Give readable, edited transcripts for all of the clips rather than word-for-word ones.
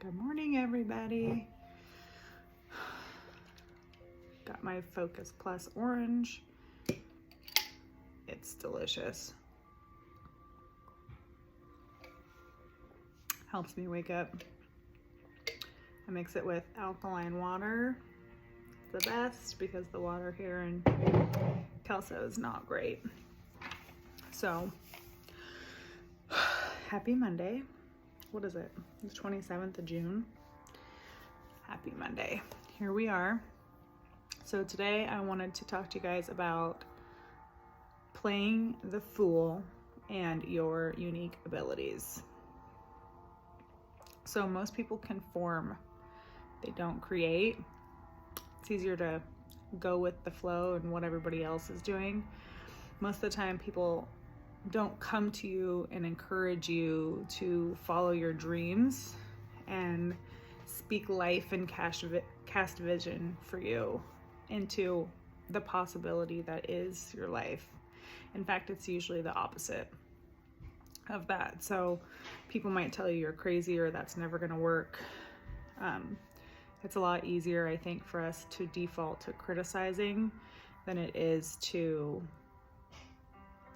Good morning, everybody. Got my Focus Plus orange. It's delicious. Helps me wake up. I mix it with alkaline water. It's the best because the water here in Kelso is not great. So, happy Monday. What is it? The 27th of June. Happy Monday. Here we are. So today I wanted to talk to you guys about playing the fool and your unique abilities. So most people conform. They don't create. It's easier to go with the flow and what everybody else is doing. Most of the time people don't come to you and encourage you to follow your dreams and speak life and cast vision for you into the possibility that is your life. In fact, it's usually the opposite of that. So people might tell you you're crazy or that's never going to work. It's a lot easier, I think, for us to default to criticizing than it is to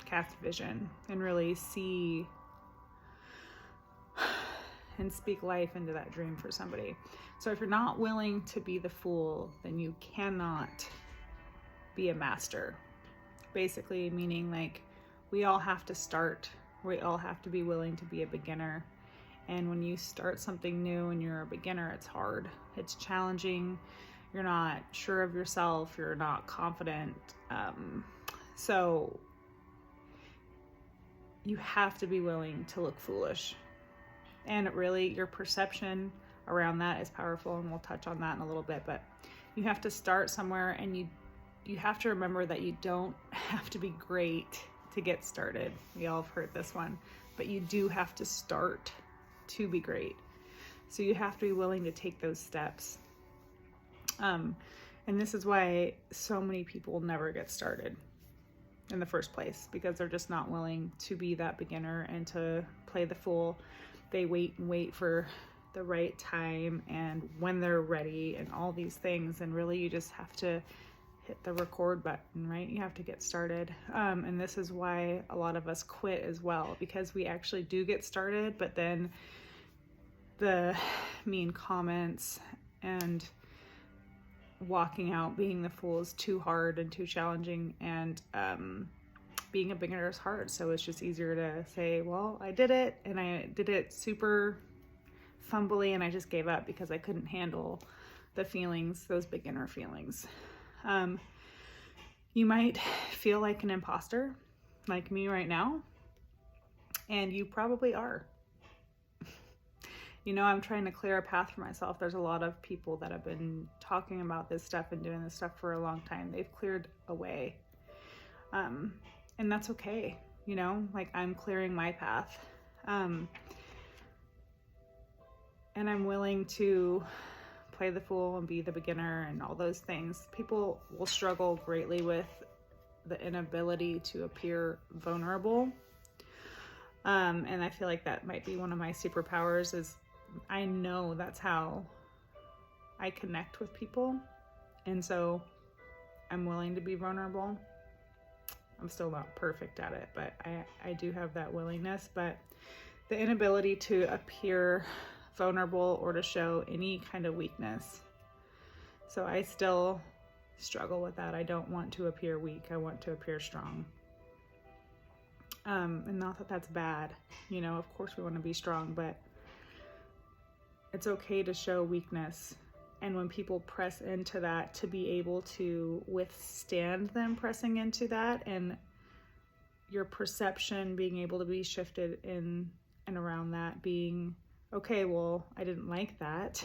cast vision and really see and speak life into that dream for somebody. So if you're not willing to be the fool, then you cannot be a master. Basically meaning like we all have to start. We all have to be willing to be a beginner. And when you start something new and you're a beginner, it's hard. It's challenging. You're not sure of yourself. You're not confident. So you have to be willing to look foolish. And really, your perception around that is powerful, and we'll touch on that in a little bit. But you have to start somewhere, and you have to remember that you don't have to be great to get started. We all have heard this one. But you do have to start to be great. So you have to be willing to take those steps. And this is why so many people never get started in the first place, because they're just not willing to be that beginner and to play the fool. They wait for the right time and when they're ready and all these things. And really you just have to hit the record button, right? You have to get started. And this is why a lot of us quit as well, because we actually do get started, but then the mean comments and walking out being the fool is too hard and too challenging, and being a beginner is hard. So it's just easier to say, well, I did it, and I did it super fumbly, and I just gave up because I couldn't handle the feelings, those beginner feelings. You might feel like an imposter, like me right now, and you probably are. You know, I'm trying to clear a path for myself. There's a lot of people that have been talking about this stuff and doing this stuff for a long time. They've cleared a way. And that's okay. You know, like I'm clearing my path. And I'm willing to play the fool and be the beginner and all those things. People will struggle greatly with the inability to appear vulnerable. And I feel like that might be one of my superpowers, is I know that's how I connect with people. And so I'm willing to be vulnerable. I'm still not perfect at it, but I do have that willingness. But the inability to appear vulnerable or to show any kind of weakness. So I still struggle with that. I don't want to appear weak. I want to appear strong. And not that that's bad. You know, of course we want to be strong, but it's okay to show weakness. And when people press into that, to be able to withstand them pressing into that, and your perception being able to be shifted in and around that, being, okay, well, I didn't like that.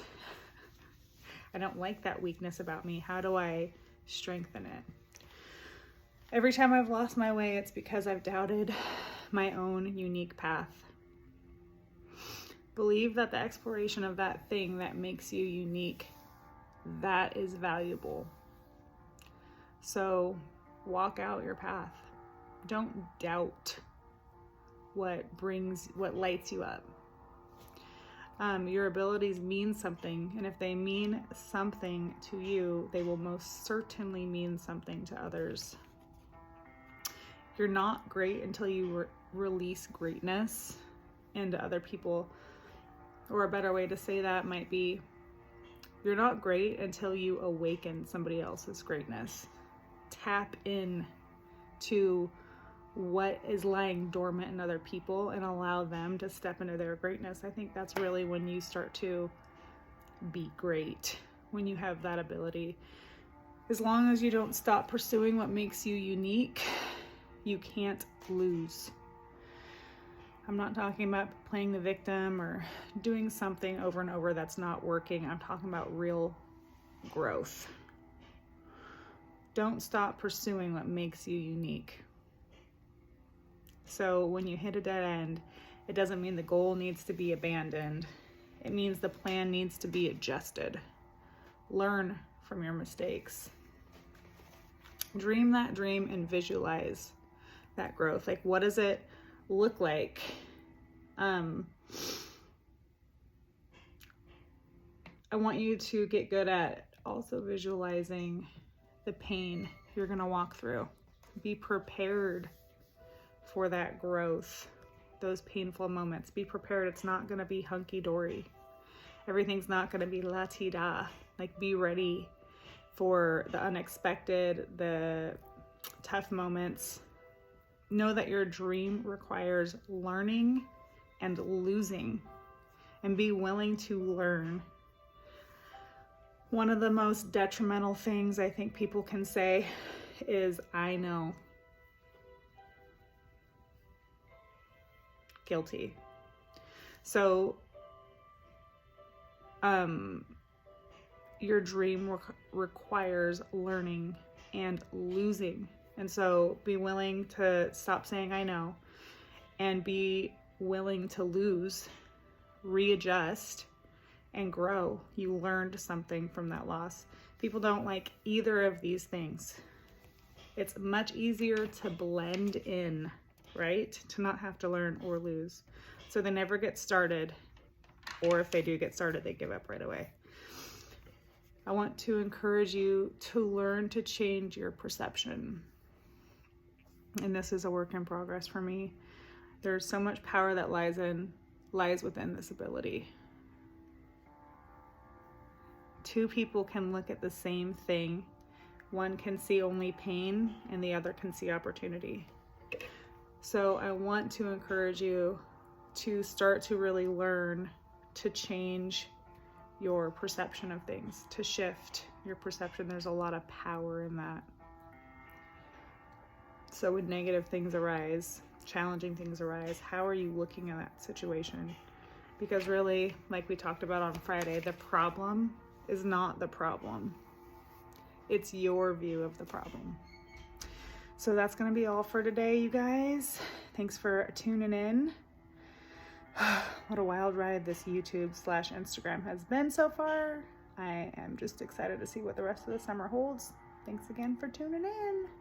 I don't like that weakness about me. How do I strengthen it? Every time I've lost my way, it's because I've doubted my own unique path. Believe that the exploration of that thing that makes you unique, that is valuable. So walk out your path. Don't doubt what lights you up. Your abilities mean something, and if they mean something to you, they will most certainly mean something to others. You're not great until you release greatness into other people. Or a better way to say that might be, you're not great until you awaken somebody else's greatness. Tap in to what is lying dormant in other people and allow them to step into their greatness. I think that's really when you start to be great, when you have that ability. As long as you don't stop pursuing what makes you unique, you can't lose. I'm not talking about playing the victim or doing something over and over that's not working. I'm talking about real growth. Don't stop pursuing what makes you unique. So when you hit a dead end, it doesn't mean the goal needs to be abandoned. It means the plan needs to be adjusted. Learn from your mistakes. Dream that dream and visualize that growth. Like, what does it look like? I want you to get good at also visualizing the pain you're going to walk through. Be prepared for that growth, those painful moments. Be prepared. It's not going to be hunky-dory. Everything's not going to be la-ti-da. Like, be ready for the unexpected, the tough moments. Know that your dream requires learning and losing, and be willing to learn. One of the most detrimental things I think people can say is, I know. Guilty. So, your dream requires learning and losing. And so be willing to stop saying I know and be willing to lose, readjust, and grow. You learned something from that loss. People don't like either of these things. It's much easier to blend in, right? To not have to learn or lose. So they never get started, or if they do get started, they give up right away. I want to encourage you to learn to change your perception. And this is a work in progress for me. There's so much power that lies within this ability. Two people can look at the same thing. One can see only pain and the other can see opportunity. So I want to encourage you to start to really learn to change your perception of things, to shift your perception. There's a lot of power in that. So when negative things arise, challenging things arise, how are you looking at that situation? Because really, like we talked about on Friday, the problem is not the problem. It's your view of the problem. So that's going to be all for today, you guys. Thanks for tuning in. What a wild ride this YouTube/Instagram has been so far. I am just excited to see what the rest of the summer holds. Thanks again for tuning in.